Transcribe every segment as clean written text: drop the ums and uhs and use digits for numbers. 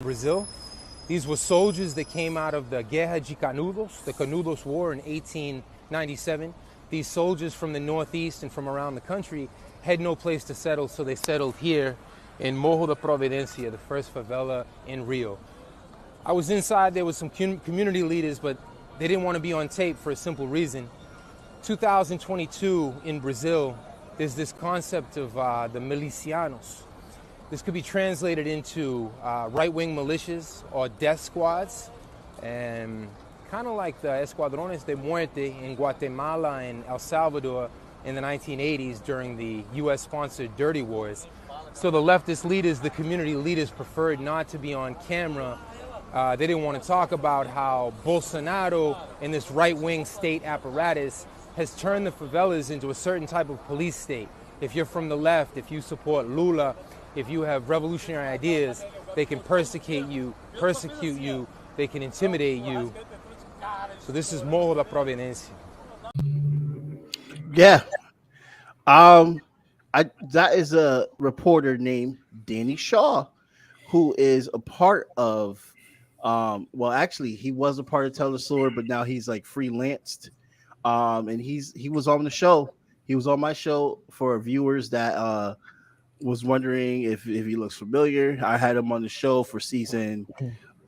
Brazil. These were soldiers that came out of the Guerra de Canudos, the Canudos War in 1897. These soldiers from the Northeast and from around the country had no place to settle, so they settled here in Morro da Providencia, the first favela in Rio. I was inside there with some community leaders, but they didn't want to be on tape for a simple reason. 2022 in Brazil, there's this concept of the milicianos. This could be translated into right-wing militias or death squads, and kind of like the Escuadrones de Muerte in Guatemala and El Salvador in the 1980s during the US-sponsored dirty wars. So the leftist leaders, the community leaders, preferred not to be on camera. They didn't want to talk about how Bolsonaro and this right-wing state apparatus has turned the favelas into a certain type of police state. If you're from the left, if you support Lula, if you have revolutionary ideas, they can persecute you, they can intimidate you. So this is Morro da Providencia. Yeah. That is a reporter named Danny Shaw, who is a part of well, actually he was a part of Tell the Story, but now he's like freelanced. And he was on the show. He was on my show for viewers that was wondering if he looks familiar. I had him on the show for season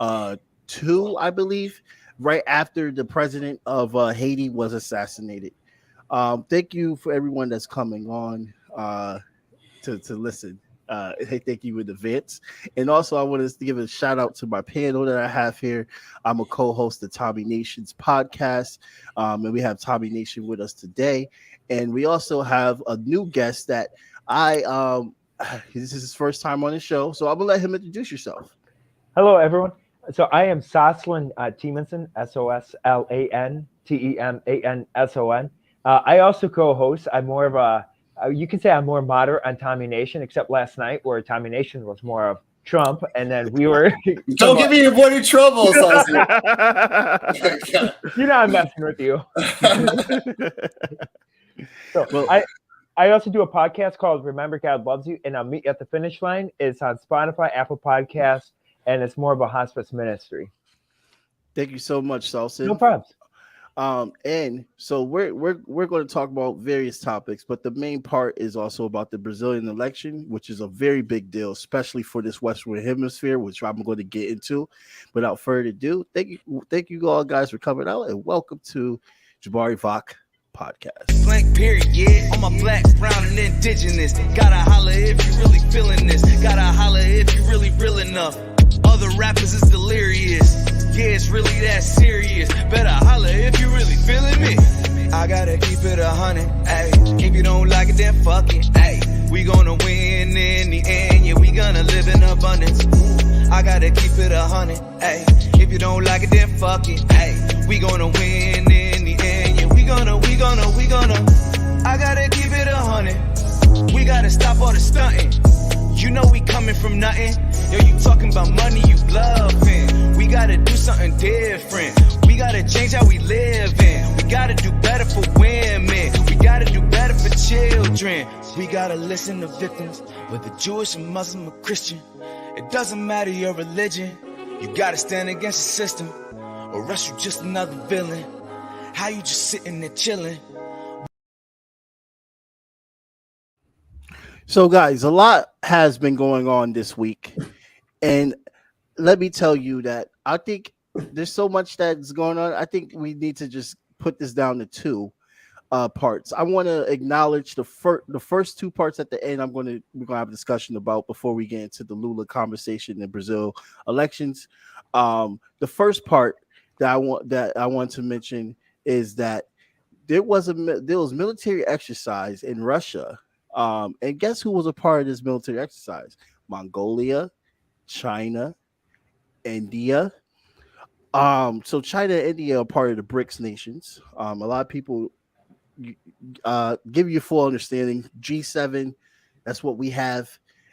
2, I believe, right after the president of Haiti was assassinated. Thank you for everyone that's coming on to listen. Thank you in advance. And also, I want to give a shout out to my panel that I have here. I'm a co-host of Tommy Nation's podcast, and we have Tommy Nation with us today. And we also have a new guest that this is his first time on the show, so I'm gonna let him introduce yourself. Hello, everyone. So I am Soslan Teemanson, SOSLANTEMANSON. I also co-host. I'm more of a, you can say I'm more moderate on Tommy Nation, except last night where Tommy Nation was more of Trump, and then we were. Don't get me avoid in trouble, Soslan. You know I'm messing with you. So well, I also do a podcast called Remember God Loves You, and Meet at the Finish Line. It's on Spotify, Apple Podcasts, and it's more of a hospice ministry. Thank you so much, Salsa. No problems. And so we're going to talk about various topics, but the main part is also about the Brazilian election, which is a very big deal, especially for this Western Hemisphere, which I'm going to get into. Without further ado, thank you all guys for coming out, and welcome to Jabari Vok Podcast. Blank period, yeah. On my black, brown, and indigenous. Gotta holler if you really feeling this. Gotta holler if you really real enough. Other rappers is delirious. Yeah, it's really that serious. Better holler if you really feeling me. I gotta keep it 100, ayy. If you don't like it, then fuck it, ayy. We gonna win in the end, yeah, we gonna live in abundance. I gotta keep it 100, ayy. If you don't like it, then fuck it, ayy. We gonna win in the end, yeah, we gonna. I gotta keep it 100. We gotta stop all the stunting. You know we coming from nothing. Yo, you talking about money, you bluffing. We gotta do something different. We gotta change how we live in. We gotta do better for women. We gotta do better for children. We gotta listen to victims, whether Jewish or Muslim or Christian. It doesn't matter your religion. You gotta stand against the system, or else you just another villain. How you just sitting there chilling? So, guys, a lot has been going on this week, and let me tell you that I think there's so much that's going on. I think we need to just put this down to two parts. I want to acknowledge the first two parts at the end. We're gonna have a discussion about before we get into the Lula conversation in Brazil elections. The first part that I want to mention is that there was military exercise in Russia. And guess who was a part of this military exercise? Mongolia, China, India. So China and India are part of the BRICS nations. A lot of people give you full understanding. G7, that's what we have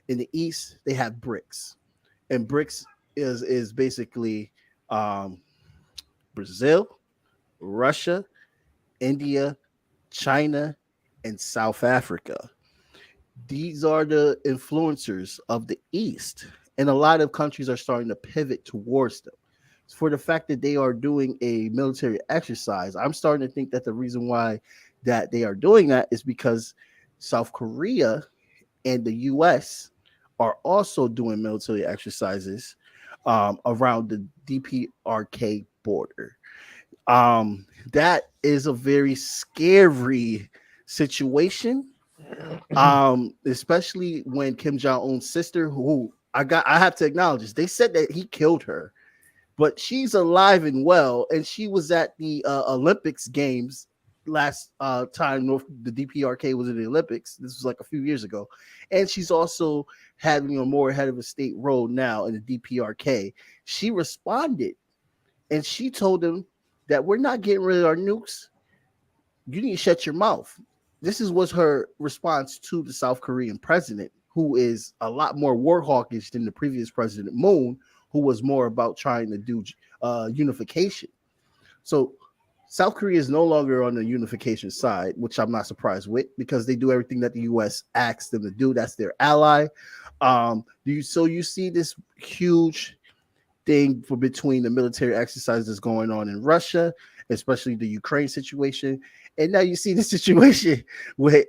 in the East. They have BRICS, and BRICS is basically Brazil, Russia, India, China, and South Africa. These are the influencers of the East. and a lot of countries are starting to pivot towards them. For the fact that they are doing a military exercise, I'm starting to think that the reason why that they are doing that is because South Korea and the U.S. are also doing military exercises around the DPRK border. That is a very scary situation, especially when Kim Jong Un's sister, who I have to acknowledge this, they said that he killed her, but she's alive and well, and she was at the Olympics games last time the DPRK was in the Olympics. This was like a few years ago, and she's also having a more head of a state role now in the DPRK. She responded, and she told them that we're not getting rid of our nukes. You need to shut your mouth. This was her response to the South Korean president, who is a lot more war hawkish than the previous president, Moon, who was more about trying to do unification. So South Korea is no longer on the unification side, which I'm not surprised with, because they do everything that the U.S. asks them to do. That's their ally. So you see this huge thing for between the military exercises going on in Russia, especially the Ukraine situation, and now you see the situation with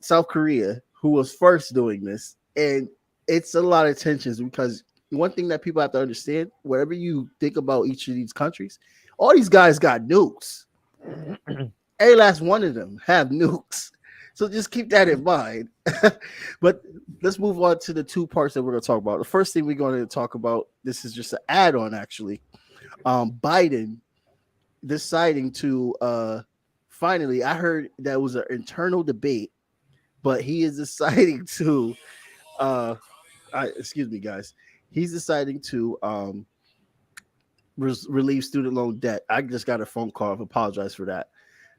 South Korea, who was first doing this, and it's a lot of tensions because one thing that people have to understand, whatever you think about each of these countries, all these guys got nukes. Every last one of them have nukes. So just keep that in mind. But let's move on to the two parts that we're going to talk about. The first thing we're going to talk about, this is just an add-on actually. Biden deciding to finally, I heard that was an internal debate, but he is deciding to excuse me, guys. He's deciding to relieve student loan debt. I just got a phone call. I apologize for that.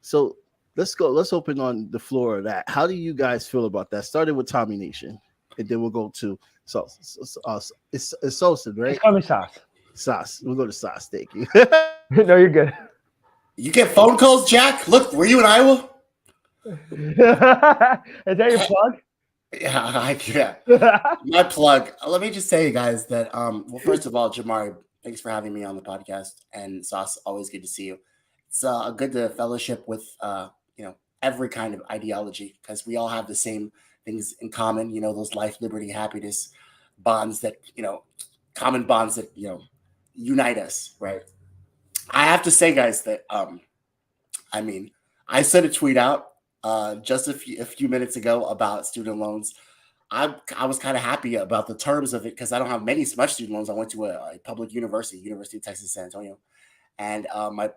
So let's go. Let's open on the floor of that. How do you guys feel about that? Starting with Tommy Nation, and then we'll go to it's Sosa, right? Call me Sauce. Sauce. We'll go to Sauce. Thank you. No, you're good. You get phone calls, Jack? Look, were you in Iowa? Is that your plug? Yeah. My plug. Let me just say, guys, that well, first of all, Jamari, thanks for having me on the podcast, and Sauce, always good to see you. It's good to fellowship with every kind of ideology, because we all have the same things in common. You know, those life, liberty, happiness bonds that common bonds that unite us, right? I have to say, guys, that I sent a tweet out just a few minutes ago about student loans. I was kind of happy about the terms of it because I don't have much student loans. I went to a public university, University of Texas San Antonio, and I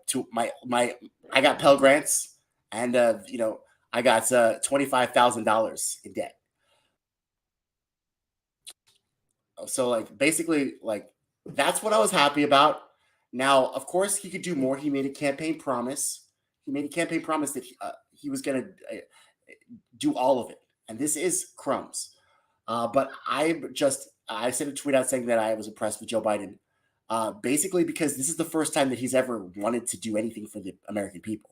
got Pell Grants, and I got $25,000 in debt. So basically that's what I was happy about. Now, of course, he could do more. He made a campaign promise. That he was going to do all of it. And this is crumbs. But I sent a tweet out saying that I was impressed with Joe Biden, basically because this is the first time that he's ever wanted to do anything for the American people.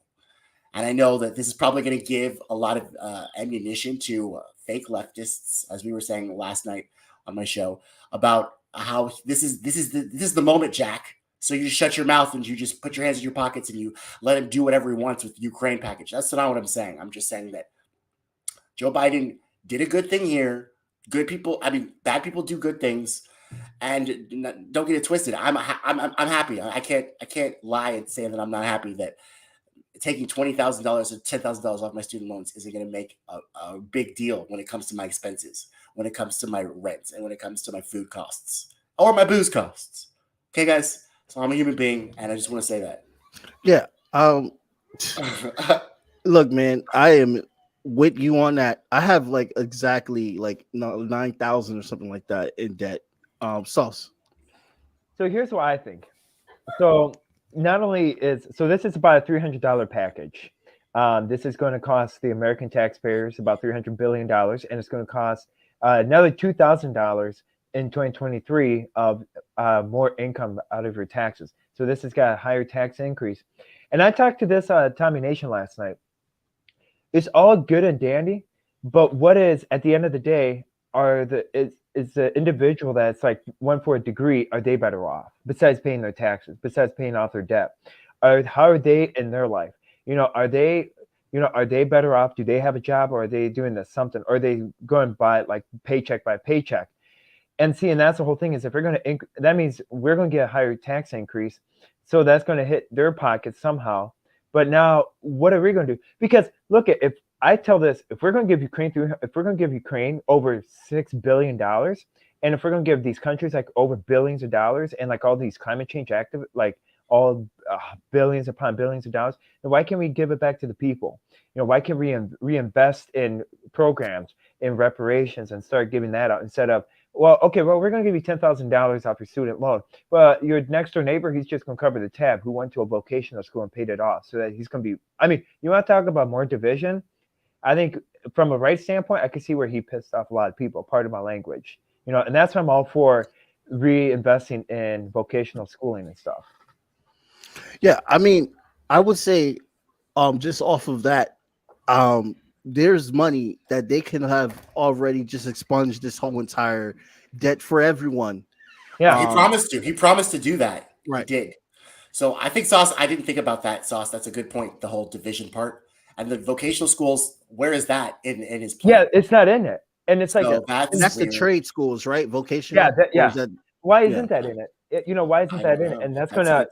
And I know that this is probably going to give a lot of ammunition to fake leftists, as we were saying last night on my show, about how this is the moment, Jack. So you just shut your mouth and you just put your hands in your pockets and you let him do whatever he wants with the Ukraine package. That's not what I'm saying. I'm just saying that Joe Biden did a good thing here. Bad people do good things, and don't get it twisted. I'm happy. I can't lie and say that I'm not happy that taking $20,000 or $10,000 off my student loans isn't going to make a big deal when it comes to my expenses, when it comes to my rent, and when it comes to my food costs or my booze costs. Okay, guys. So I'm a human being, and I just want to say that. Yeah. Look, man, I am with you on that. I have exactly 9,000 or something like that in debt. Sauce. So here's what I think. So this is about a $300 package. This is going to cost the American taxpayers about $300 billion, and it's going to cost another $2,000 in 2023 of more income out of your taxes. So this has got a higher tax increase. And I talked to this Tommy Nation last night. It's all good and dandy, but what is at the end of the day is the individual that's like went for a degree, are they better off besides paying their taxes, besides paying off their debt? How are they in their life? Are they better off? Do they have a job, or are they doing this something? Or are they going by like paycheck by paycheck? And see, and that's the whole thing is if we're going to, that means we're going to get a higher tax increase. So that's going to hit their pockets somehow. But now what are we going to do? Because look, if I tell this, if we're going to give Ukraine over $6 billion, and if we're going to give these countries like over billions of dollars, and like all these climate change active, like all billions upon billions of dollars, then why can't we give it back to the people? Why can't we reinvest in programs, in reparations, and start giving that out instead of, we're going to give you $10,000 off your student loan, but your next door neighbor, he's just going to cover the tab, who went to a vocational school and paid it off, so that he's going to be, you want to talk about more division? I think from a right standpoint, I can see where he pissed off a lot of people, pardon my language, and that's why I'm all for reinvesting in vocational schooling and stuff. Yeah, I would say, just off of that, there's money that they can have already just expunged this whole entire debt for everyone. Yeah, he promised to do that. Right. He did. So I think, Sauce, I didn't think about that, Sauce. That's a good point, the whole division part. And the vocational schools, where is that in his plan? Yeah, it's not in it. And it's like So that's the trade schools, right? Vocational. Yeah. Why isn't that in it? Why isn't that in it? And that's gonna,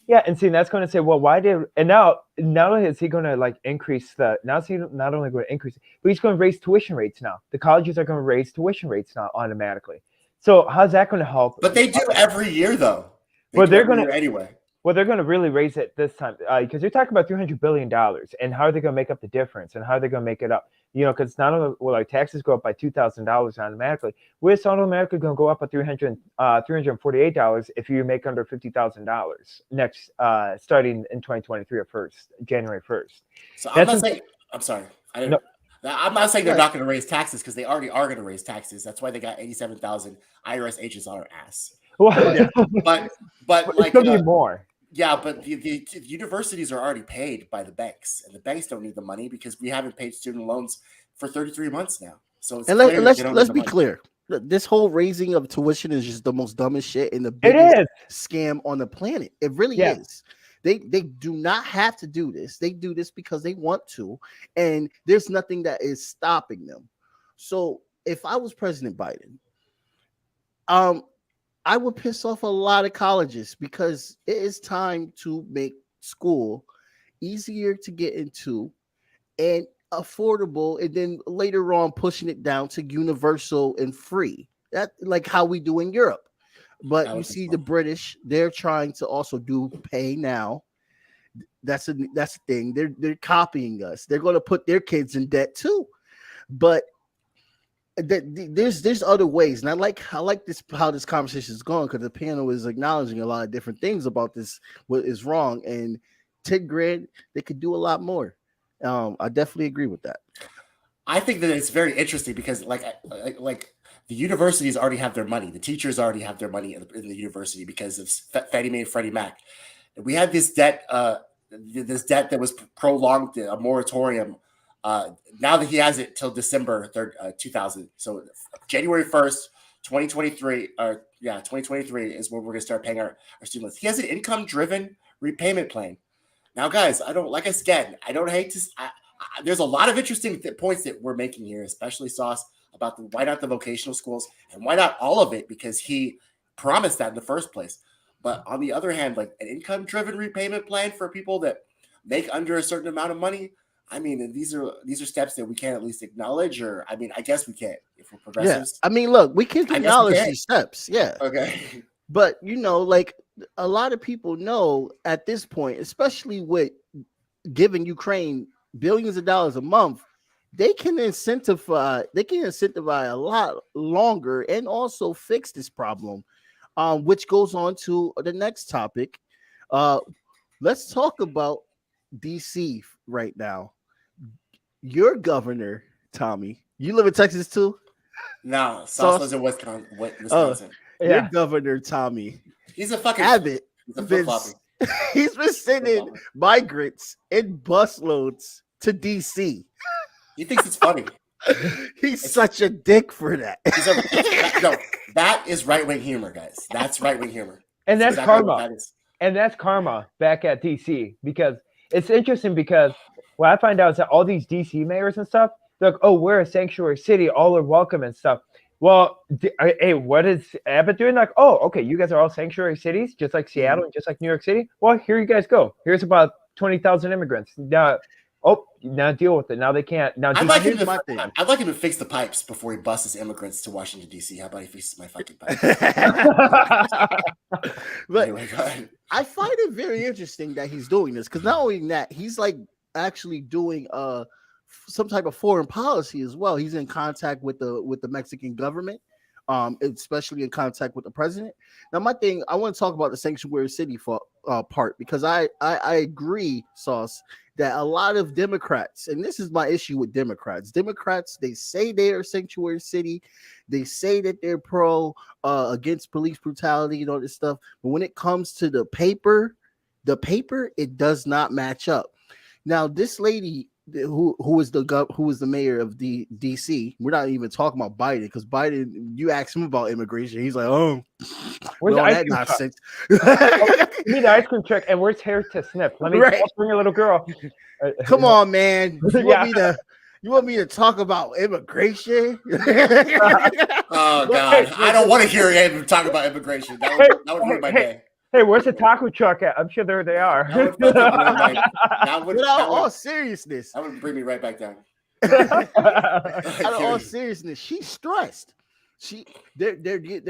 yeah, and see, that's going to say, well, why did, and now is he going to like increase now is he not only going to increase it, but he's going to raise tuition rates now. The colleges are going to raise tuition rates now automatically. So how's that going to help? But they do every year, though. They're going to anyway. Well, they're going to really raise it this time because you're talking about $300 billion, and how are they going to make up the difference, and how are they going to make it up? Because not only will our taxes go up by $2,000 automatically, we're automatically going to go up by $348 if you make under $50,000 next, starting in 2023 or January 1st. So I'm sorry. I'm not saying they're not going to raise taxes, because they already are going to raise taxes. That's why they got 87,000 IRS agents on our ass. Well, yeah. but it's going to be more. Yeah, but the universities are already paid by the banks, and the banks don't need the money because we haven't paid student loans for 33 months now. So let's be clear. This whole raising of tuition is just the most dumbest shit and the biggest scam on the planet. It really is. They do not have to do this. They do this because they want to, and there's nothing that is stopping them. So if I was President Biden, I would piss off a lot of colleges, because it is time to make school easier to get into and affordable, and then later on pushing it down to universal and free. That like how we do in Europe. But you see the British, they're trying to also do pay now. That's the thing. They're copying us. They're going to put their kids in debt too. But there's other ways, and I like this how this conversation is going, because the panel is acknowledging a lot of different things about this, what is wrong, and $10,000 they could do a lot more. I definitely agree with that. I think that it's very interesting because like the universities already have their money, the teachers already have their money in the university because of Fannie Mae and Freddie Mac. We had this debt that was prolonged, a moratorium. Now that he has it till December 3rd, 2000. So January 1st, 2023, 2023 is when we're going to start paying our student loans. He has an income-driven repayment plan. Now, guys, I don't hate to, there's a lot of interesting points that we're making here, especially Sauce, about why not the vocational schools, and why not all of it, because he promised that in the first place. But on the other hand, like an income-driven repayment plan for people that make under a certain amount of money, these are steps that we can't at least acknowledge, or I guess we can't if we're progressives. Yeah. Look, we can acknowledge these steps. Yeah. Okay. But like a lot of people know at this point, especially with giving Ukraine billions of dollars a month, they can incentivize a lot longer and also fix this problem. Which goes on to the next topic. Let's talk about DC right now. Your governor, Tommy, you live in Texas too? No, Sauce lives in Wisconsin. Your governor, Tommy, he's a fucking Abbott. He's been sending migrants in busloads to DC. He thinks it's funny. He's such a dick for that. No, that is right-wing humor, guys. That's right-wing humor. And that's exactly karma. what that is. And that's karma back at DC, because it's interesting, because what I find out is that all these DC mayors and stuff, they're like, oh, we're a sanctuary city, all are welcome and stuff. Well, hey, what is Abbott doing? Like, oh, okay, you guys are all sanctuary cities, just like Seattle and just like New York City. Well, here you guys go. Here's about 20,000 immigrants. Now deal with it. Now they can't. Now I'd like him to fix the pipes before he busts his immigrants to Washington D.C. How about he fixes my fucking pipes? But Anyway, go ahead. I find it very interesting that he's doing this, because not only that, he's like actually doing some type of foreign policy as well. He's in contact with the Mexican government, especially in contact with the president. Now, my thing, I want to talk about the sanctuary city part, because I agree, Sauce, that a lot of Democrats, and this is my issue with Democrats, they say they're a sanctuary city, they say that they're pro against police brutality and all this stuff, but when it comes to the paper, it does not match up. Now, this lady who was the mayor of DC, we're not even talking about Biden, because Biden, you ask him about immigration, he's like, oh, where's all the that nonsense. You need the ice cream truck, and where's hair to snip? Let me bring a little girl. Come on, man. You want me to talk about immigration? Oh God, I don't want to hear him talk about immigration. That would ruin my day. Hey, where's the taco truck at? I'm sure they are. All seriousness, that would bring me right back down. Out of all seriousness, she's stressed. They're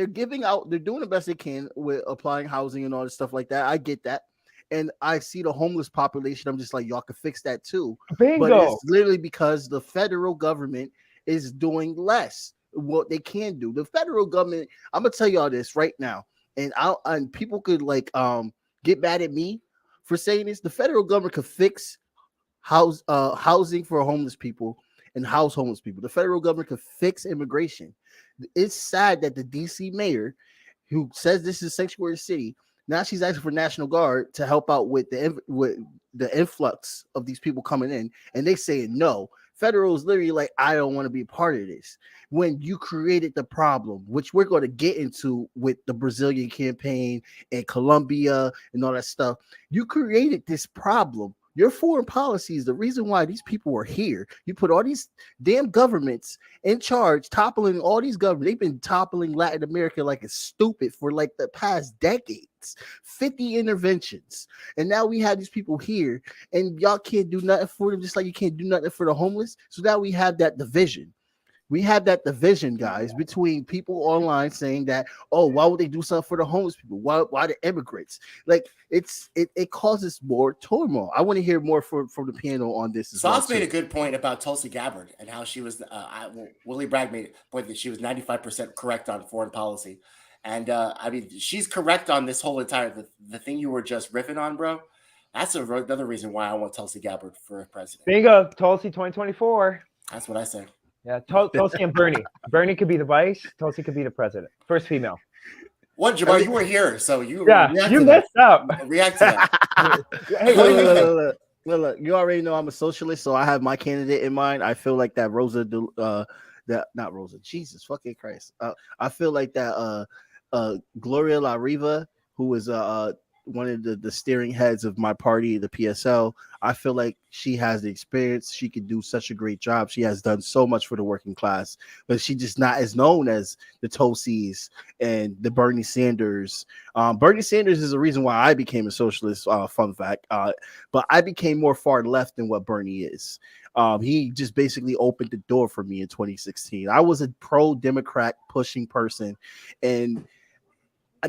giving out, they're doing the best they can with applying housing and all this stuff like that. I get that. And I see the homeless population. I'm just like, y'all can fix that too. Bingo. But it's literally because the federal government is doing less what they can do. The federal government, I'm gonna tell y'all this right now, and people could get mad at me for saying this. The federal government could fix housing for homeless people and house homeless people. The federal government could fix immigration. It's sad that the DC mayor, who says this is a sanctuary city, now she's asking for National Guard to help out with the influx of these people coming in, and they saying no. Federal is literally like, I don't want to be a part of this. When you created the problem, which we're going to get into with the Brazilian campaign and Colombia and all that stuff, you created this problem. Your foreign policy is the reason why these people are here. You put all these damn governments in charge, toppling all these governments. They've been toppling Latin America like it's stupid for like the past decades. 50 interventions. And now we have these people here, and y'all can't do nothing for them, just like you can't do nothing for the homeless. So now we have that division. We have that division, guys, between people online saying that, oh, why would they do something for the homeless people? Why the immigrants? Like it causes more turmoil. I want to hear more from the panel on this. Sauce made a good point about Tulsi Gabbard and how she was. Willie Bragg made a point that she was 95% correct on foreign policy, and I mean she's correct on this whole entire the thing you were just riffing on, bro. That's another reason why I want Tulsi Gabbard for president. Bingo, Tulsi 2024. That's what I say. Yeah, Tulsi and Bernie. Bernie could be the vice. Tulsi could be the president. First female. What, Jabbar? You were here, so you messed up. React to that. Hey, look, you already know I'm a socialist, so I have my candidate in mind. I feel like that not Rosa. Jesus fucking Christ. I feel like that Gloria La Riva, who is one of the steering heads of my party, the PSL. I feel like she has the experience. She could do such a great job. She has done so much for the working class, but she just not as known as the Tulsis and the Bernie Sanders. Bernie Sanders is the reason why I became a socialist, fun fact. But I became more far left than what Bernie is. He just basically opened the door for me in 2016. I was a pro-Democrat pushing person, and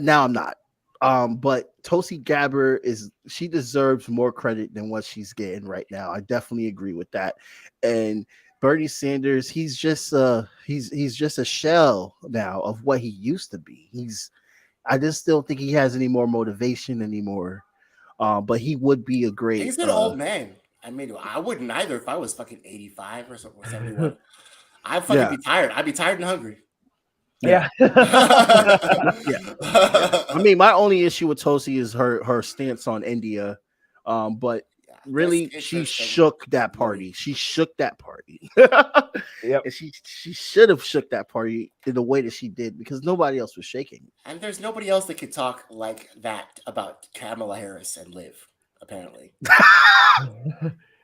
now I'm not. But Tulsi Gabbard she deserves more credit than what she's getting right now. I definitely agree with that. And Bernie Sanders, he's just a shell now of what he used to be. I just don't think he has any more motivation anymore. But he would be a great. He's an old man. I mean, I wouldn't either if I was fucking 85 or something, or 71. I'd fucking be tired. I'd be tired and hungry. Yeah. I mean, my only issue with Tulsi is her stance on India. But really, This she interesting. shook that party. She shook that party. Yep. And she should have shook that party in the way that she did because nobody else was shaking. And there's nobody else that could talk like that about Kamala Harris and Liv, apparently.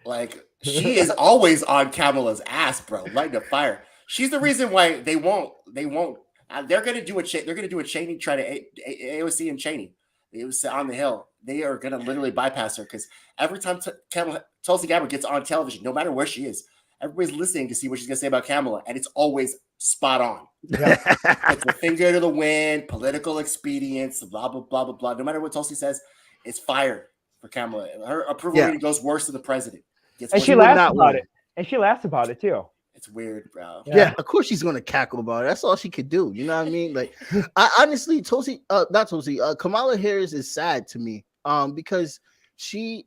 Like, she is always on Kamala's ass, bro, lighting a fire. She's the reason why they won't. They're gonna do a Cheney try to AOC and Cheney. It was on the Hill. They are gonna literally bypass her because every time Tulsi Gabbard gets on television, no matter where she is, everybody's listening to see what she's gonna say about Kamala, and it's always spot on. Yeah. It's a finger to the wind, political expedience, blah blah blah blah blah. No matter what Tulsi says, it's fire for Kamala. Her approval rating goes worse than the president. And she laughs about it. And she laughs about it too. It's weird, bro. Yeah, of course she's gonna cackle about it. That's all she could do. You know what I mean? Like, I honestly, Kamala Harris is sad to me. Because she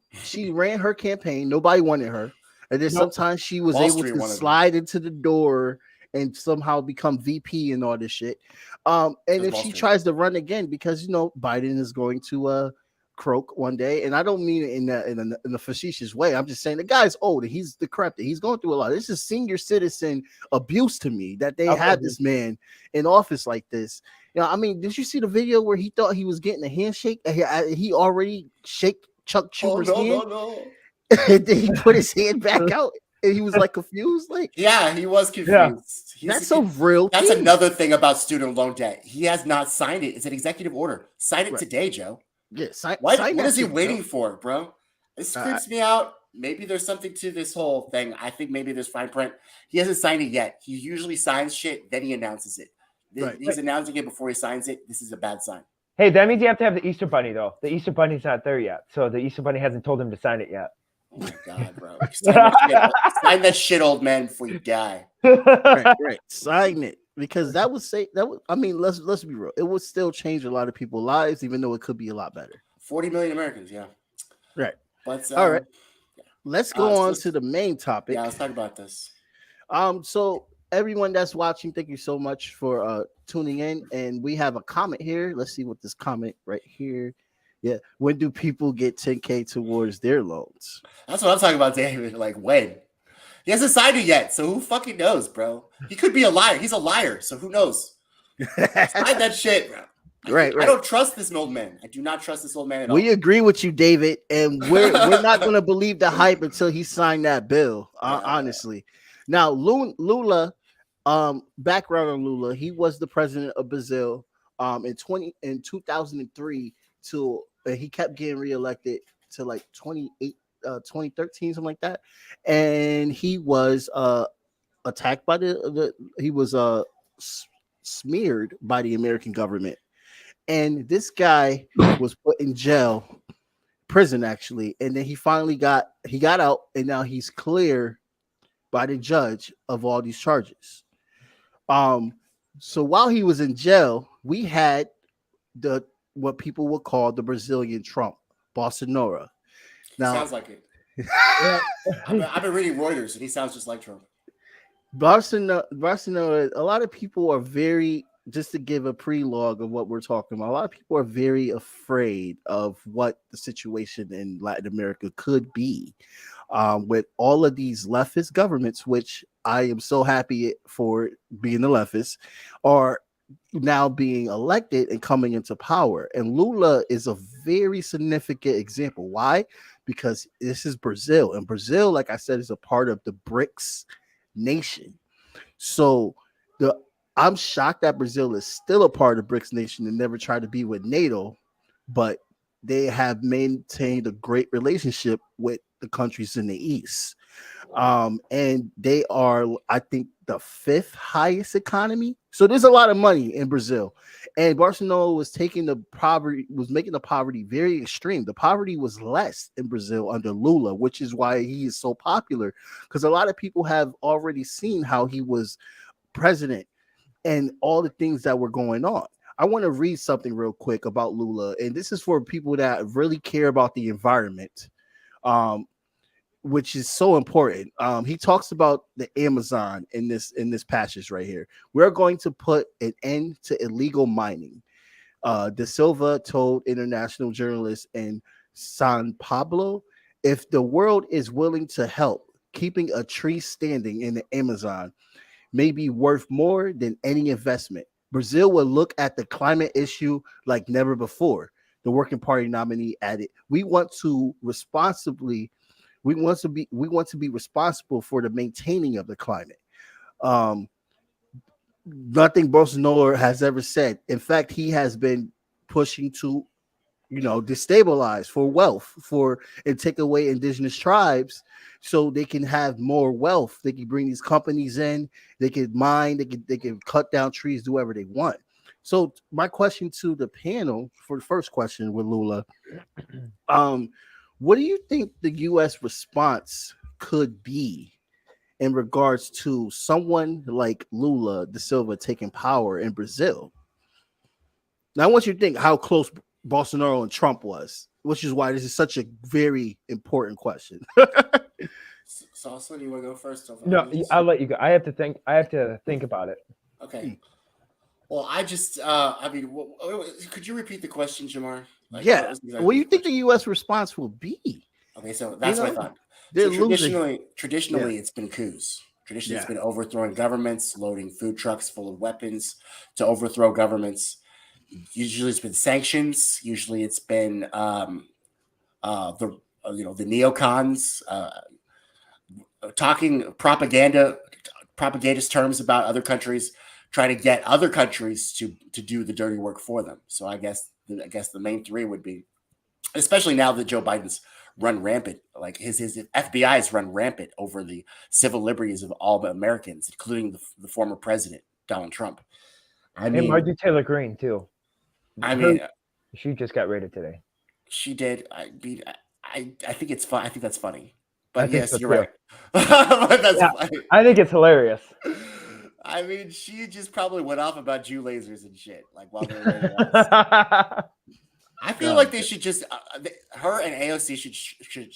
ran her campaign. Nobody wanted her, and then sometimes she was able to slide into the door and somehow become VP and all this shit. And if she tries to run again, because Biden is going to croak one day, and I don't mean it in a facetious way. I'm just saying the guy's old and he's decrepit. He's going through a lot. This is senior citizen abuse to me that they had this man in office like this. I mean, did you see the video where he thought he was getting a handshake? He already shake Chuck Schumer's hand. No. And then he put his hand back out, and he was like confused. Like, yeah, he was confused. Yeah. That's a real. That's another thing about student loan debt. He has not signed it. It's an executive order. Sign it today, Joe. Yeah, what is he waiting for, bro? This creeps me out. Maybe there's something to this whole thing. I think maybe there's fine print. He hasn't signed it yet. He usually signs shit, then he announces it. He's announcing it before he signs it. This is a bad sign. Hey, that means you have to have the Easter Bunny, though. The Easter Bunny's not there yet. So the Easter Bunny hasn't told him to sign it yet. Oh, my God, bro. Sign that shit, old man, before you die. Right. Sign it. Because that would I mean, let's be real. It would still change a lot of people's lives, even though it could be a lot better. 40 million Americans, yeah. Right. But all right. Let's go on to the main topic. Yeah, let's talk about this. So everyone that's watching, thank you so much for tuning in. And we have a comment here. Let's see what this comment right here. Yeah. When do people get 10K towards their loans? That's what I'm talking about, David. Like, when? He hasn't signed it yet, so who fucking knows, bro? He could be a liar. He's a liar, so who knows? Sign that shit, bro. Right. I don't trust this old man. I do not trust this old man at all. We agree with you, David, and we're not going to believe the hype until he signed that bill. Honestly, now Lula, background on Lula, he was the president of Brazil in 2003 till he kept getting reelected to like 2013, something like that, and he was attacked by he was smeared by the American government. And this guy was put in prison actually, and then he finally got out, and now he's clear by the judge of all these charges. So while he was in jail, we had what people would call the Brazilian Trump, Bolsonaro. Now, sounds like it. I've been reading Reuters, and he sounds just like Trump. Bolsonaro. A lot of people are very. Just to give a prelogue of what we're talking about, a lot of people are very afraid of what the situation in Latin America could be with all of these leftist governments, which I am so happy for being the leftist, are now being elected and coming into power. And Lula is a very significant example. Why? Because this is Brazil, and Brazil, like I said, is a part of the BRICS nation. So I'm shocked that Brazil is still a part of BRICS nation and never tried to be with NATO, but they have maintained a great relationship with the countries in the East. And they are, I think, the 5th highest economy. So there's a lot of money in Brazil. And Bolsonaro was making the poverty very extreme. The poverty was less in Brazil under Lula, which is why he is so popular, because a lot of people have already seen how he was president and all the things that were going on. I want to read something real quick about Lula, and this is for people that really care about the environment, which is so important. He talks about the Amazon in this passage right here. We're going to put an end to illegal mining. De Silva told international journalists in São Paulo If the world is willing to help, keeping a tree standing in the Amazon may be worth more than any investment. Brazil will look at the climate issue like never before. The Working Party nominee added, we want to be responsible for the maintaining of the climate. Um, Nothing Bolsonaro has ever said. In fact, he has been pushing to, destabilize for wealth and take away indigenous tribes so they can have more wealth. They can bring these companies in, they can mine, they can cut down trees, do whatever they want. So my question to the panel for the first question with Lula, what do you think the U.S. response could be in regards to someone like Lula da Silva taking power in Brazil? Now, I want you to think how close Bolsonaro and Trump was, which is why this is such a very important question. Salsa, do you want to go first? No, I'll let you go. I have to think about it. Okay. Well, could you repeat the question, Jamar? Yeah. What do you think the U.S. response will be? Okay, so that's what I thought. So traditionally, it's been coups. Traditionally, it's been overthrowing governments, loading food trucks full of weapons to overthrow governments. Usually, it's been sanctions. Usually, it's been the neocons talking propagandist terms about other countries, trying to get other countries to do the dirty work for them. So I guess the main three would be, especially now that Joe Biden's run rampant, like his FBI has run rampant over the civil liberties of all Americans, including the former president Donald Trump. And Marjorie Taylor Greene too. She just got raided today. She did. I think it's fun. I think that's funny. But yes, so you're right. But that's funny. I think it's hilarious. I mean, she just probably went off about Jew lasers and shit, like while they were I feel like they should just her and AOC should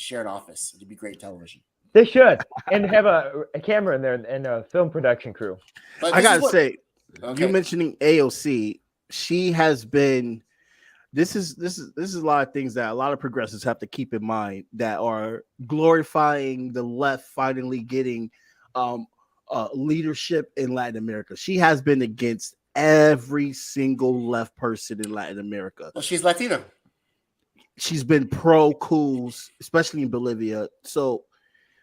share an office. It'd be great television. They should, and have a camera in there and a film production crew. But I gotta say, you mentioning AOC, she has been. This is a lot of things that a lot of progressives have to keep in mind that are glorifying the left finally getting leadership in Latin America. She has been against every single left person in Latin America. Well, she's Latina. She's been pro coups, especially in Bolivia. So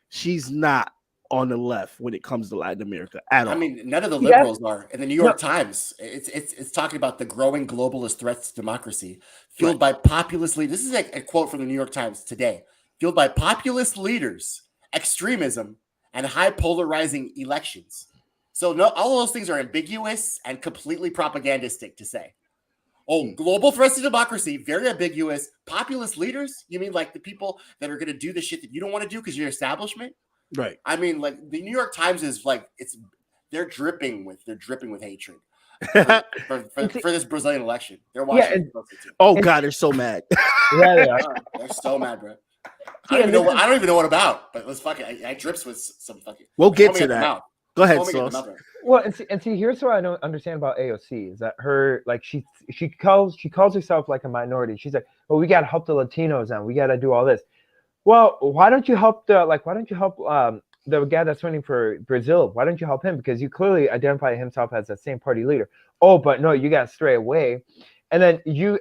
she's not on the left when it comes to Latin America at all. I mean, none of the liberals are. In the New York Times, it's talking about the growing globalist threats to democracy, fueled by populist leaders. This is a quote from the New York Times today. Fueled by populist leaders, extremism, and high polarizing elections. So all of those things are ambiguous and completely propagandistic to say. Oh, global threats to democracy, very ambiguous. Populist leaders? You mean like the people that are going to do the shit that you don't want to do because you're establishment? Right. I mean, like the New York Times is like they're dripping with hatred for this Brazilian election. They're watching. God, they're so mad. Yeah, they are. They're so mad, bro. I don't even know what about, but let's fucking. I drips with some fucking. We'll get to that. Go ahead, Sauce. Well, and see, here's what I don't understand about AOC is that her, like, she calls herself like a minority. She's like, well, we gotta help the Latinos and we gotta do all this. Well, why don't you help the guy that's running for Brazil? Why don't you help him? Because you clearly identify himself as the same party leader. Oh, but no, you gotta stray away. And then you're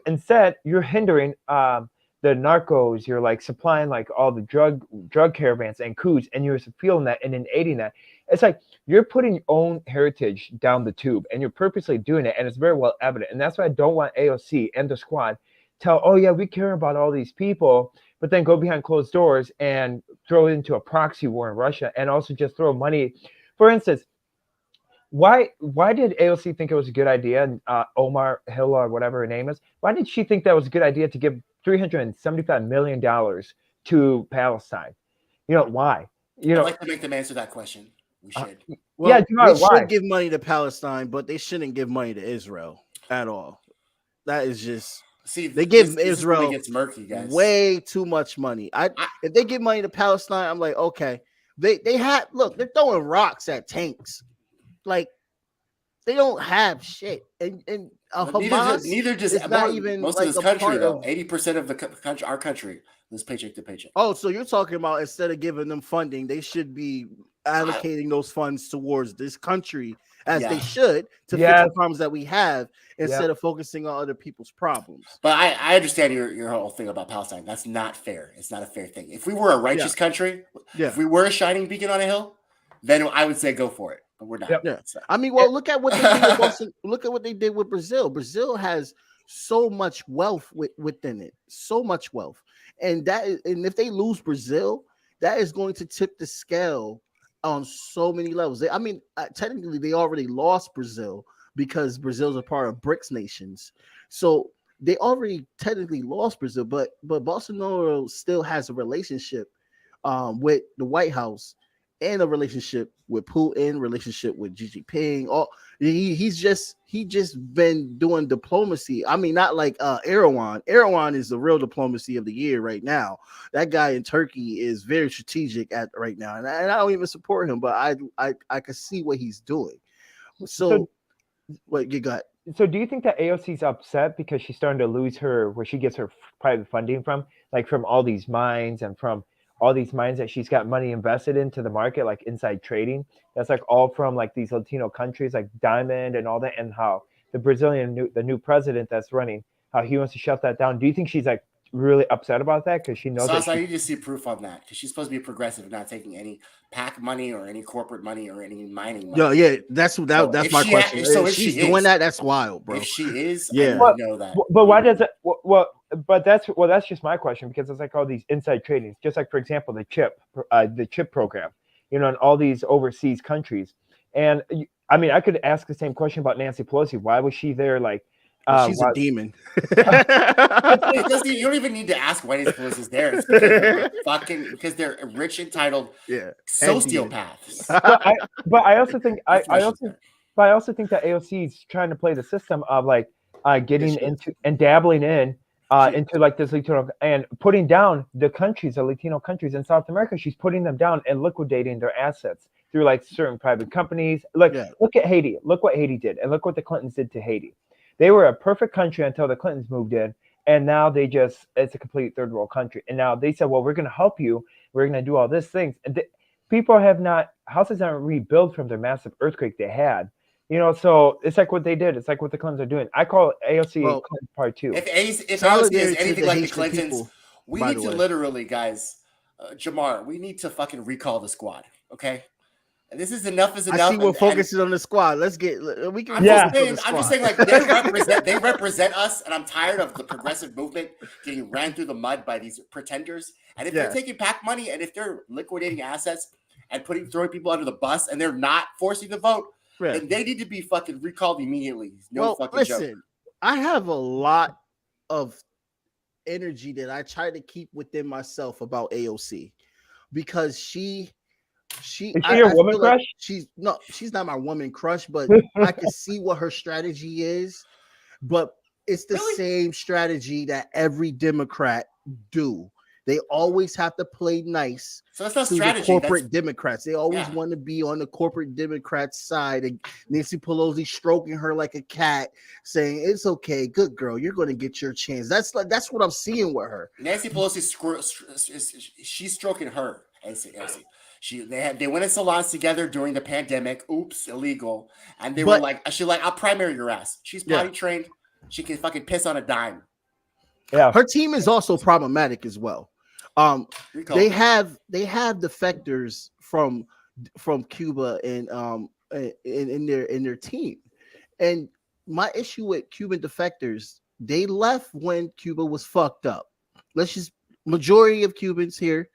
hindering the narcos. You're like supplying like all the drug caravans and coups, and you're feeling that and then aiding that. It's like you're putting your own heritage down the tube, and you're purposely doing it, and it's very well evident. And that's why I don't want AOC and the squad tell, oh yeah, we care about all these people, but then go behind closed doors and throw it into a proxy war in Russia, and also just throw money. For instance, why did AOC think it was a good idea? Omar Hill or whatever her name is. Why did she think that was a good idea to give $375 million to Palestine? You know why? I'd like to make them answer that question. We should. They should give money to Palestine, but they shouldn't give money to Israel at all. That is just they give Israel gets murky, guys. Way too much money. If they give money to Palestine, I'm like, okay. They're throwing rocks at tanks. Like They don't have shit, and Hamas neither does is not even most like of this a country part though. of. 80% of the country, our country, lives paycheck to paycheck. Oh, so you're talking about instead of giving them funding, they should be allocating those funds towards this country as they Yeah. should to fix Yes. the problems that we have instead Yep. of focusing on other people's problems. But I understand your whole thing about Palestine. That's not fair. It's not a fair thing. If we were a righteous country, Yeah. if we were a shining beacon on a hill, then I would say go for it. But we're not. Yep. Yeah. So. I mean, well, look at what they did with Boston. Look at what they did with Brazil. Brazil has so much wealth within it, so much wealth, and and if they lose Brazil, that is going to tip the scale on so many levels. I mean, technically, they already lost Brazil because Brazil's a part of BRICS nations, so they already technically lost Brazil. But Bolsonaro still has a relationship with the White House and a relationship with Putin, relationship with Xi Jinping. He's just been doing diplomacy. I mean, not like Erdogan. Erdogan is the real diplomacy of the year right now. That guy in Turkey is very strategic right now, and I don't even support him, but I can see what he's doing. So what you got? So do you think that AOC's upset because she's starting to lose where she gets her private funding from, like from all these mines and from all these mines that she's got money invested into the market, like inside trading? That's like all from like these Latino countries, like Diamond and all that, and how the new president that's running, how he wants to shut that down. Do you think she's like really upset about that because she knows So I need to see proof on that because she's supposed to be progressive, not taking any PAC money or any corporate money or any mining money. Yeah, that's my question. If she's doing that, that's wild, bro. If she is, yeah, I know that. But why does it? Well, but that's just my question, because it's like all these inside tradings, just like for example the chip program, in all these overseas countries. And I mean, I could ask the same question about Nancy Pelosi. Why was she there? Like, she's a demon. You don't even need to ask why Nancy Pelosi is there. It's because they're rich, entitled sociopaths. But I also think I also think that AOC is trying to play the system of like getting into and dabbling into like this Latino and putting down the Latino countries in South America. She's putting them down and liquidating their assets through like certain private companies. Look at Haiti. Look what Haiti did, and look what the Clintons did to Haiti. They were a perfect country until the Clintons moved in, and now it's a complete third world country. And now they said, well, we're going to help you. We're going to do all these things. And houses aren't rebuilt from the massive earthquake they had. So it's like what they did. It's like what the Clintons are doing. I call AOC Clinton Part 2. If AOC is anything like the Clintons, we need to literally, guys, Jamar, we need to fucking recall the squad, okay? And this is enough is enough. I see we're focusing on the squad. I'm just saying, like they represent us, and I'm tired of the progressive movement getting ran through the mud by these pretenders. And if they're taking PAC money, and if they're liquidating assets and throwing people under the bus, and they're not forcing the vote, then they need to be fucking recalled immediately. Joke. I have a lot of energy that I try to keep within myself about AOC because is she your woman crush? Like she's not my woman crush, but I can see what her strategy is. But it's the same strategy that every Democrat do. They always have to play nice. So that's not strategy. The corporate Democrats. They always want to be on the corporate Democrats' side. And Nancy Pelosi stroking her like a cat, saying, "It's okay, good girl. You're going to get your chance." That's what I'm seeing with her. Nancy Pelosi, she's stroking her. They went in salons together during the pandemic. Oops, illegal. And they were like, I'll primary your ass. She's potty trained. She can fucking piss on a dime. Yeah, her team is also problematic as well. They have defectors from Cuba and in their team. And my issue with Cuban defectors, they left when Cuba was fucked up. Majority of Cubans here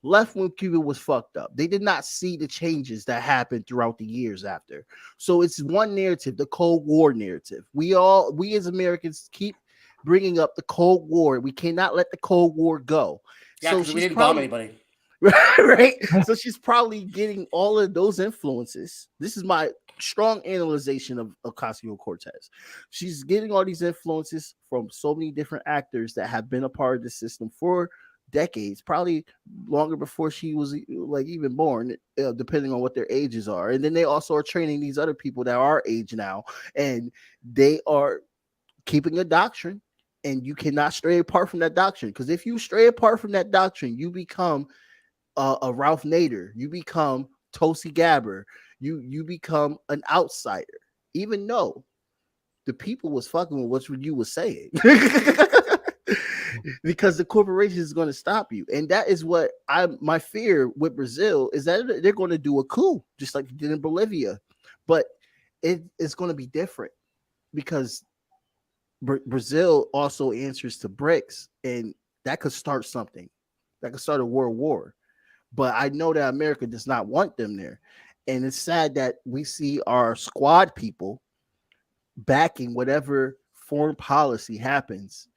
left when Cuba was fucked up. They did not see the changes that happened throughout the years after. So it's one narrative, the Cold War narrative. We as Americans keep bringing up the Cold War. We cannot let the Cold War go. Yeah, because we didn't bomb anybody. Right? So she's probably getting all of those influences. This is my strong analyzation of Ocasio-Cortez. She's getting all these influences from so many different actors that have been a part of the system for decades, probably longer before she was like even born, depending on what their ages are. And then they also are training these other people that are age now, and they are keeping a doctrine, and you cannot stray apart from that doctrine. Because if you stray apart from that doctrine, you become a Ralph Nader, you become Tulsi Gabbard, you become an outsider, even though the people was fucking with what you was saying. Because the corporation is going to stop you. And that is what my fear with Brazil is, that they're going to do a coup just like they did in Bolivia. But it's going to be different because Brazil also answers to BRICS, and that could start something. That could start a world war. But I know that America does not want them there. And it's sad that we see our squad people backing whatever foreign policy happens,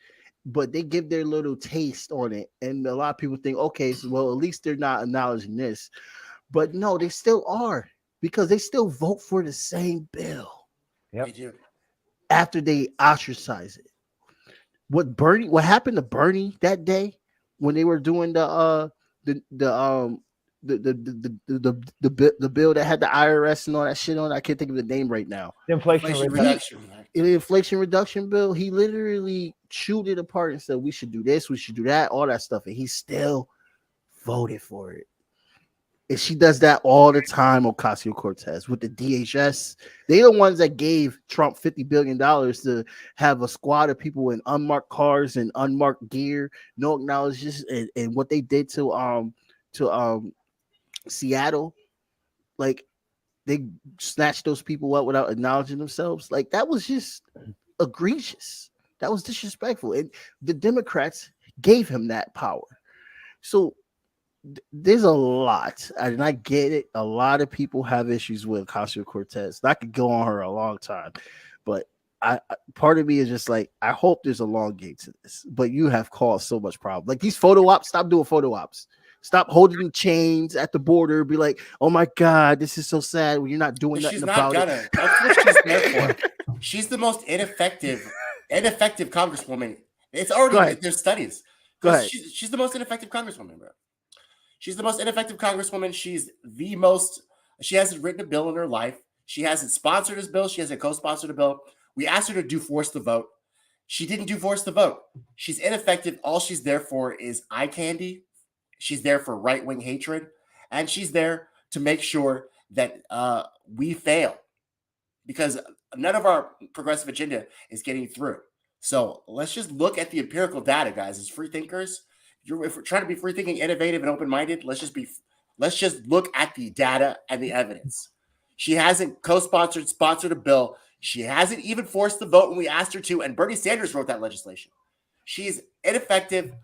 but they give their little taste on it. And a lot of people think, okay, so, well, at least they're not acknowledging this. But no, they still are, because they still vote for the same bill. Yep. They do. After they ostracize it. What happened to Bernie that day when they were doing the bill that had the IRS and all that shit on? I can't think of the name right now. The Inflation Reduction. In the Inflation Reduction bill, he literally chewed it apart and said we should do this, we should do that, all that stuff, and he still voted for it. And she does that all the time, Ocasio-Cortez, with the DHS. They're the ones that gave Trump $50 billion to have a squad of people in unmarked cars and unmarked gear, no acknowledgments, and what they did to Seattle. Like, they snatched those people up without acknowledging themselves. Like, that was just egregious. That was disrespectful. And the Democrats gave him that power. So there's a lot, and I get it. A lot of people have issues with Ocasio-Cortez. I could go on her a long time, but I part of me is just like, I hope there's a long game to this. But you have caused so much problem. Like these photo ops, stop doing photo ops. Stop holding chains at the border. Be like, oh my God, this is so sad when you're not doing nothing about it. That's what she's there for. She's the most ineffective congresswoman. It's already, there's studies. Go ahead. She's the most ineffective congresswoman, bro. She's the most ineffective congresswoman. She hasn't written a bill in her life. She hasn't sponsored this bill. She hasn't co-sponsored a bill. We asked her to do force the vote. She didn't do force the vote. She's ineffective. All she's there for is eye candy. She's there for right-wing hatred. And she's there to make sure that we fail, because none of our progressive agenda is getting through. So let's just look at the empirical data, guys. As free thinkers, if we're trying to be free thinking, innovative, and open-minded, let's just look at the data and the evidence. She hasn't sponsored a bill. She hasn't even forced the vote when we asked her to, and Bernie Sanders wrote that legislation. She's ineffective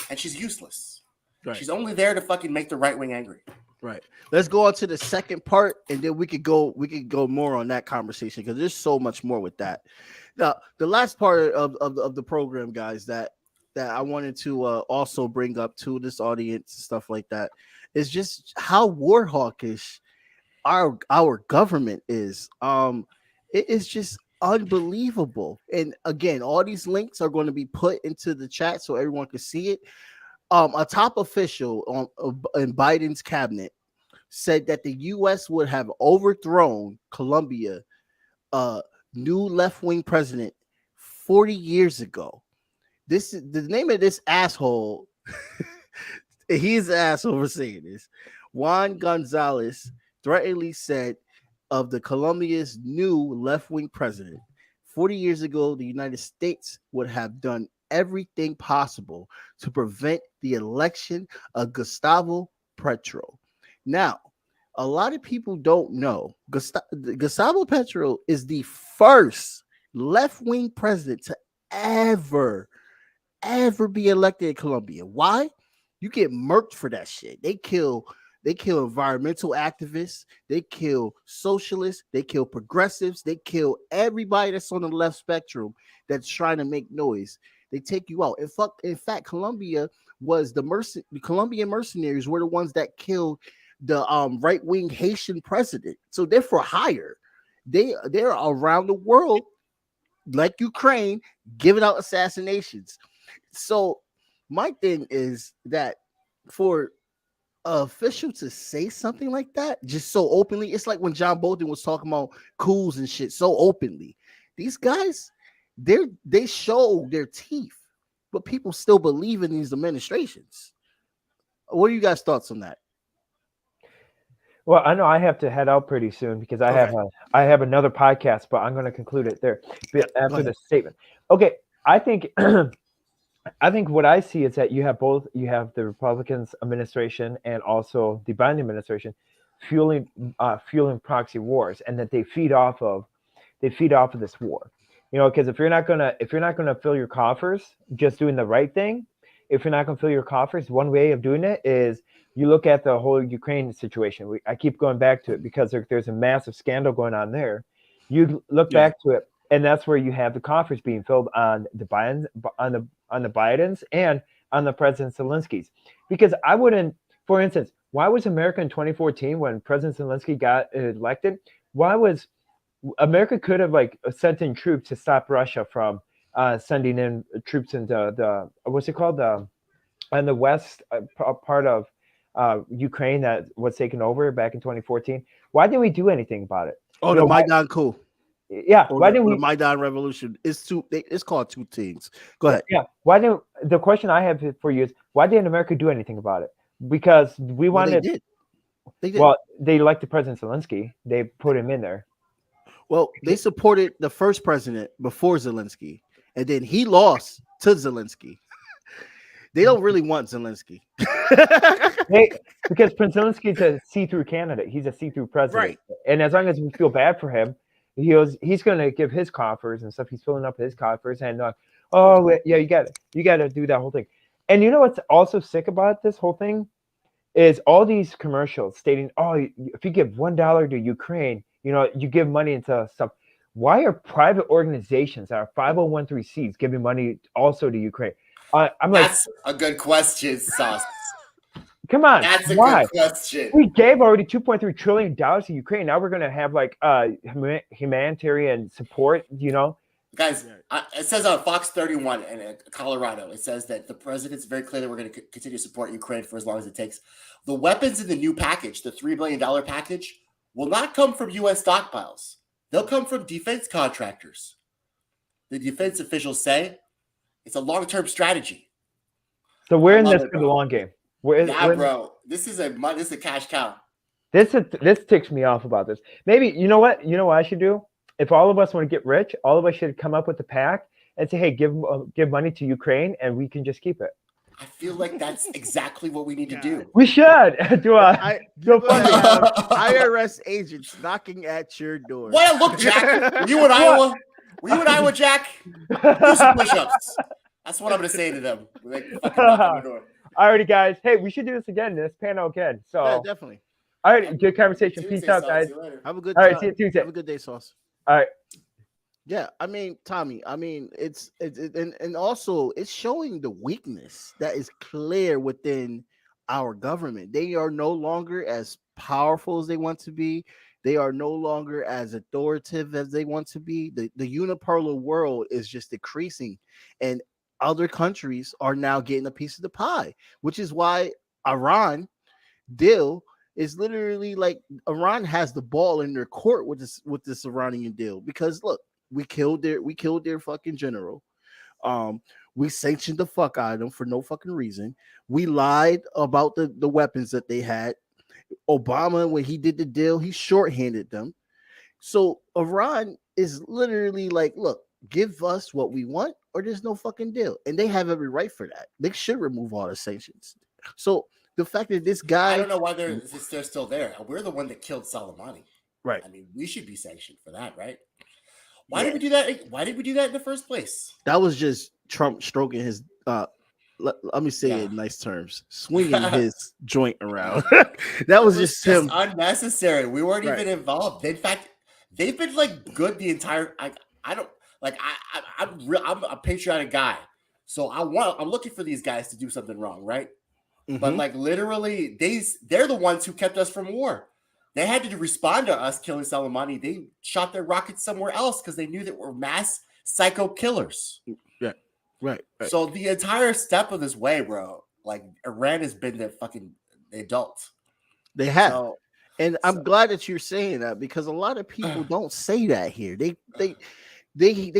and she's useless. Right. She's only there to fucking make the right wing angry. Right. Let's go on to the second part, and then we could go more on that conversation, because there's so much more with that. Now, the last part of the program, guys, that I wanted to also bring up to this audience, stuff like that, is just how war hawkish our government is. It is just unbelievable. And again, all these links are going to be put into the chat so everyone can see it. A top official in Biden's cabinet said that the U.S. would have overthrown Colombia, new left-wing president, 40 years ago. This is the name of this asshole. He's an asshole for saying this. Juan Gonzalez threateningly said of the Colombia's new left-wing president, 40 years ago, the United States would have done everything possible to prevent the election of Gustavo Petro. Now, a lot of people don't know Gustavo Petro is the first left-wing president to ever be elected in Colombia. Why? You get murked for that shit. They kill environmental activists, they kill socialists, they kill progressives, they kill everybody that's on the left spectrum that's trying to make noise. They take you out. In fact, Colombia was the Colombian mercenaries were the ones that killed the right-wing Haitian president. So they're for hire. They're around the world, like Ukraine, giving out assassinations. So my thing is that for an official to say something like that just so openly, it's like when John Bolton was talking about coups and shit so openly. These guys, they show their teeth, but people still believe in these administrations. What are you guys' thoughts on that? Well, I know I have to head out pretty soon because I have another podcast, but I'm going to conclude it there after the statement. Okay, I think what I see is that you have the Republicans administration and also the Biden administration fueling proxy wars, and that they feed off of this war. Because if you're not gonna fill your coffers just doing the right thing, if you're not gonna fill your coffers, one way of doing it is you look at the whole Ukraine situation. I keep going back to it because there's a massive scandal going on there. You look back to it, and that's where you have the coffers being filled on the Bidens and on the President Zelensky's. Because I wouldn't, for instance, why was America in 2014 when President Zelensky got elected? Why was America could have sent in troops to stop Russia from sending in troops into the what's it called on the west part of Ukraine that was taken over back in 2014. Why didn't we do anything about it? Oh, the Maidan coup. Yeah, why didn't we? The Maidan revolution is it's called two things. Go ahead. Yeah, the question I have for you is why didn't America do anything about it? Because we wanted. They did. Well, they elected President Zelensky. They put him in there. Well, they supported the first president before Zelensky, and then he lost to Zelensky. They don't really want Zelensky. Because Prince Zelensky's a see-through candidate. He's a see-through president. Right. And as long as we feel bad for him, he's going to give his coffers and stuff. He's filling up his coffers and you got to do that whole thing. And you know what's also sick about this whole thing is all these commercials stating, if you give $1 to Ukraine, you give money into stuff. Why are private organizations that are 501(c)(3)s giving money also to Ukraine? That's a good question, Sauce. Come on, that's a good question. We gave already $2.3 trillion to Ukraine. Now we're going to have humanitarian support. Guys, it says on Fox 31 in Colorado, it says that the president's very clear that we're going to continue to support Ukraine for as long as it takes. The weapons in the new package, the $3 billion package, will not come from U.S. stockpiles. They'll come from defense contractors. The defense officials say it's a long-term strategy. So we're in this for the long game. Bro. This is a cash cow. This ticks me off about this. Maybe you know what I should do? If all of us want to get rich, all of us should come up with a pact and say, hey, give money to Ukraine and we can just keep it. I feel like that's exactly what we need to do. We should do IRS agents knocking at your door. What? Look, Jack. Were you in Iowa? Jack? Do some push-ups. That's what I'm going to say to them. Alrighty, guys. Hey, we should do this again. This panel again. So yeah, definitely. All right, good conversation. Tuesday, Peace out, guys. Have a good time. All right, see you Tuesday. Have a good day, Sauce. All right. Yeah, I mean, Tommy, it's and also it's showing the weakness that is clear within our government. They are no longer as powerful as they want to be. They are no longer as authoritative as they want to be. The unipolar world is just decreasing, and other countries are now getting a piece of the pie, which is why Iran deal is literally like Iran has the ball in their court with this Iranian deal, because look, we killed their fucking general. We sanctioned the fuck out of them for no fucking reason. We lied about the weapons that they had. Obama, when he did the deal, he shorthanded them. So Iran is literally like, look, give us what we want or there's no fucking deal. And they have every right for that. They should remove all the sanctions. So the fact that this guy, I don't know why they're still there. We're the one that killed Soleimani. Right. I mean, we should be sanctioned for that, right? Why did we do that? Why did we do that in the first place? That was just Trump stroking his let me say it in nice terms, swinging his joint around. That was just him. Unnecessary. We weren't even involved. In fact, they've been like good the entire. I'm a patriotic guy, so I'm looking for these guys to do something wrong, right? Mm-hmm. But like literally, they're the ones who kept us from war. They had to respond to us killing Soleimani. They shot their rockets somewhere else because they knew that we're mass psycho killers. Yeah. Right. So the entire step of this way, bro, like Iran has been the adult. They have. So, And I'm glad that you're saying that because a lot of people don't say that here. They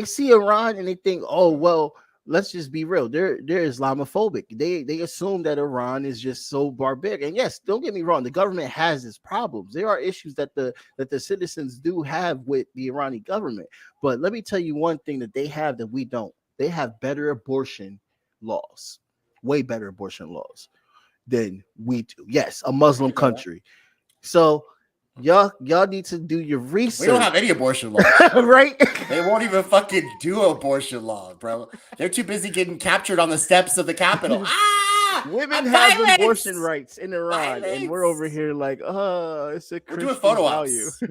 see Iran and they think, oh well, let's just be real. They're Islamophobic. They assume that Iran is just so barbaric. And yes, don't get me wrong, the government has its problems. There are issues that the citizens do have with the Iranian government. But let me tell you one thing that they have that we don't. They have better abortion laws, way better abortion laws than we do. Yes, a Muslim country. So y'all need to do your research. We don't have any abortion laws. Right? They won't even fucking do abortion law, bro. They're too busy getting captured on the steps of the Capitol. Women have abortion rights in Iran, and we're over here like, it's a Christian we're doing photo value. ops.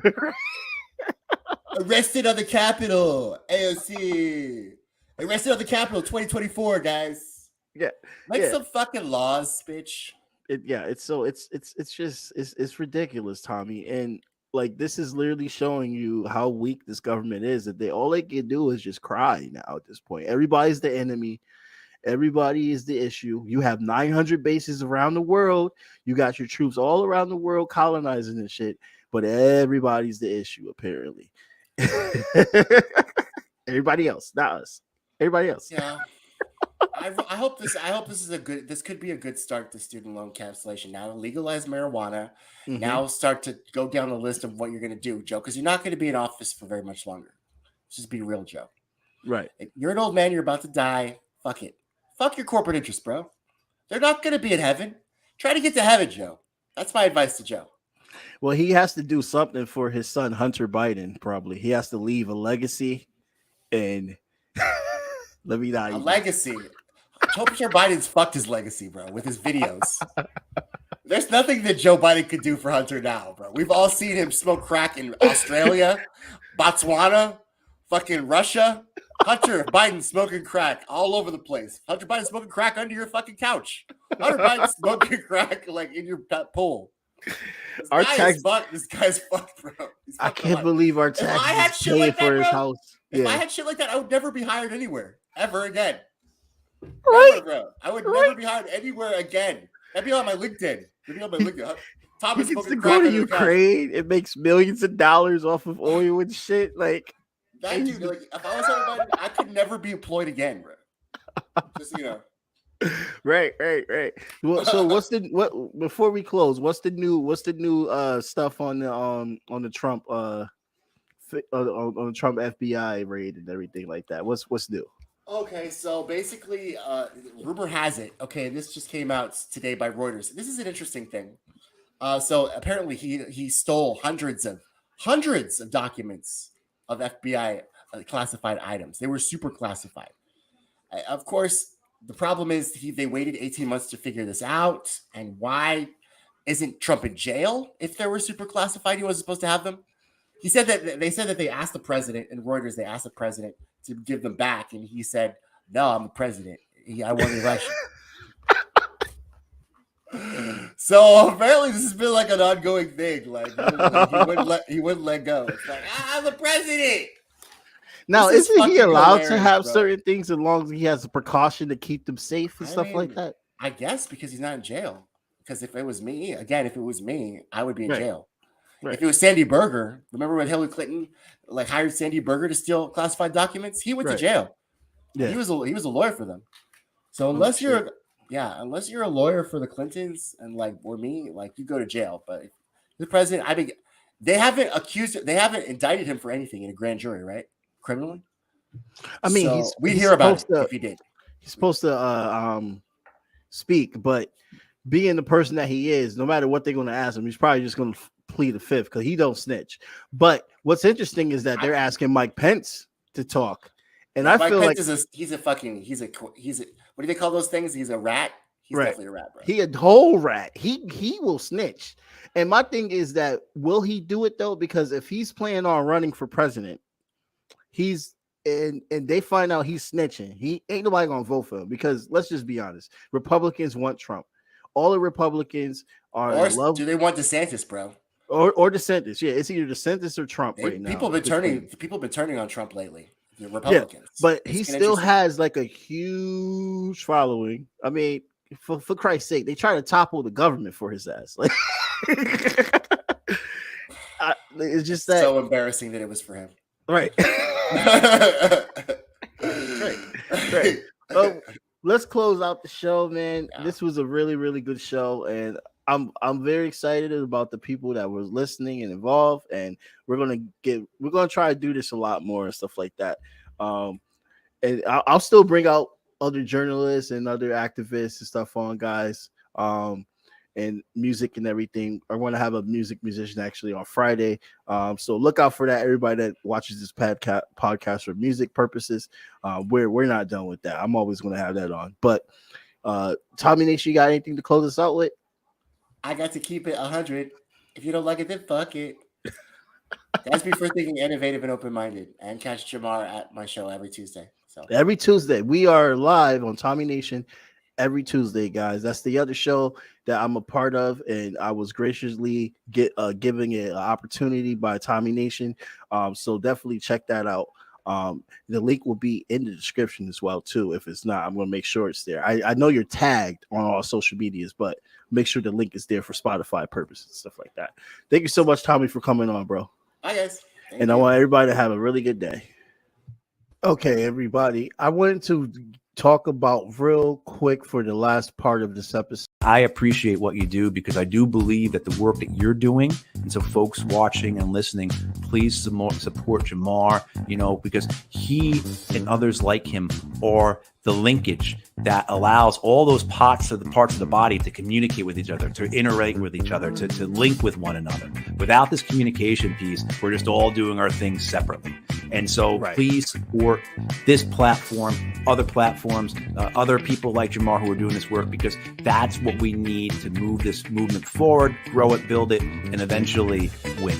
Arrested on the Capitol, AOC. Arrested on the Capitol 2024, guys. Yeah. Make some fucking laws, bitch. It's ridiculous, Tommy. And like this is literally showing you how weak this government is, that all they can do is just cry now at this point. Everybody's the enemy, everybody is the issue. You have 900 bases around the world, you got your troops all around the world colonizing and shit, but everybody's the issue, apparently. Everybody else, not us. Everybody else. Yeah. I hope this is this could be a good start to student loan cancellation. Now legalize marijuana. Mm-hmm. Now start to go down the list of what you're going to do, Joe, because you're not going to be in office for very much longer. Let's just be real, Joe. Right. If you're an old man, you're about to die. Fuck it. Fuck your corporate interests, bro. They're not going to be in heaven. Try to get to heaven, Joe. That's my advice to Joe. Well, he has to do something for his son, Hunter Biden, probably. He has to leave a legacy and let me not. A legacy. Joe Biden's fucked his legacy, bro, with his videos. There's nothing that Joe Biden could do for Hunter now, bro. We've all seen him smoke crack in Australia, Botswana, fucking Russia. Hunter Biden smoking crack all over the place. Hunter Biden smoking crack under your fucking couch. Hunter Biden smoking crack like in your pool. This guy's fucked, bro. I can't believe our tax is paying for his house. If I had shit like that, I would never be hired anywhere ever again. Right, never, bro. I would never be hired anywhere again. That'd be on my LinkedIn. Thomas he gets to go to Ukraine. It makes millions of dollars off of oil and shit. Like that dude. Like if I was Hunter Biden, I could never be employed again, bro. Just Right. Well, so before we close? What's the new stuff on the Trump on the Trump FBI raid and everything like that? What's new? Okay, so basically, rumor has it. Okay, this just came out today by Reuters. This is an interesting thing. So apparently, he stole hundreds of documents of FBI classified items. They were super classified. Of course, the problem is they waited 18 months to figure this out. And why isn't Trump in jail if they were super classified? He wasn't supposed to have them. They said that they asked the president, and Reuters, they asked the president to give them back, and he said, "No, I'm the president. I won the election." So apparently, this has been like an ongoing thing. Like he wouldn't let go. It's like I'm the president. Now, isn't he allowed to have certain things as long as he has a precaution to keep them safe and stuff like that? I guess because he's not in jail. Because if it was me, I would be in jail. Right. If it was Sandy Berger, remember when Hillary Clinton hired Sandy Berger to steal classified documents? He went to jail. Yeah, he was a lawyer for them. So unless you're a lawyer for the Clintons and or me, you go to jail. But the president, they haven't indicted him for anything in a grand jury, right? Criminally. I mean, we'd hear about it if he did. He's supposed to speak, but being the person that he is, no matter what they're going to ask him, he's probably just going to plead the fifth because he don't snitch. But what's interesting is that they're asking Mike Pence to talk, and I feel Pence like he's a what do they call those things? He's a rat. He's definitely a rat, bro. He a whole rat. He will snitch. And my thing is that will he do it though? Because if he's planning on running for president, and they find out he's snitching, he ain't nobody gonna vote for him. Because let's just be honest, Republicans want Trump. All the Republicans are in love. Do they want DeSantis, bro? Or DeSantis? Yeah, it's either DeSantis or Trump right now. People have been turning on Trump lately. Republicans. But It's he been still interesting. has like a huge following. I mean, for Christ's sake, they try to topple the government for his ass. Like, it's just that so embarrassing that it was for him. right. right. Well, let's close out the show, man. Yeah. This was a really, really good show, and I'm very excited about the people that were listening and involved, and we're gonna try to do this a lot more and stuff like that. And I'll still bring out other journalists and other activists and stuff on, guys. And music and everything. I want to have a musician actually on Friday. So look out for that. Everybody that watches this podcast for music purposes, we're not done with that. I'm always going to have that on. But Tommy Nation, you got anything to close us out with? I got to keep it 100. If you don't like it, then fuck it. That's me for thinking innovative and open-minded. And catch Jamar at my show every Tuesday. So every Tuesday we are live on Tommy Nation. Every Tuesday, guys. That's the other show that I'm a part of, and I was graciously giving it an opportunity by Tommy Nation. So definitely check that out. The link will be in the description as well, too. If it's not, I'm going to make sure it's there. I know you're tagged on all social medias, but make sure the link is there for Spotify purposes and stuff like that. Thank you so much, Tommy, for coming on, bro. Hi, guys. Thank and you. I want everybody to have a really good day. Okay, everybody. I wanted to talk about real quick for the last part of this episode. I appreciate what you do because I do believe that the work that you're doing, and so folks watching and listening, please support Jamar, because he and others like him are the linkage that allows all those parts of the body to communicate with each other, to interact with each other, to link with one another. Without this communication piece, we're just all doing our things separately. And so please support this platform, other platforms, other people like Jamar who are doing this work, because that's what we need to move this movement forward, grow it, build it, and eventually win.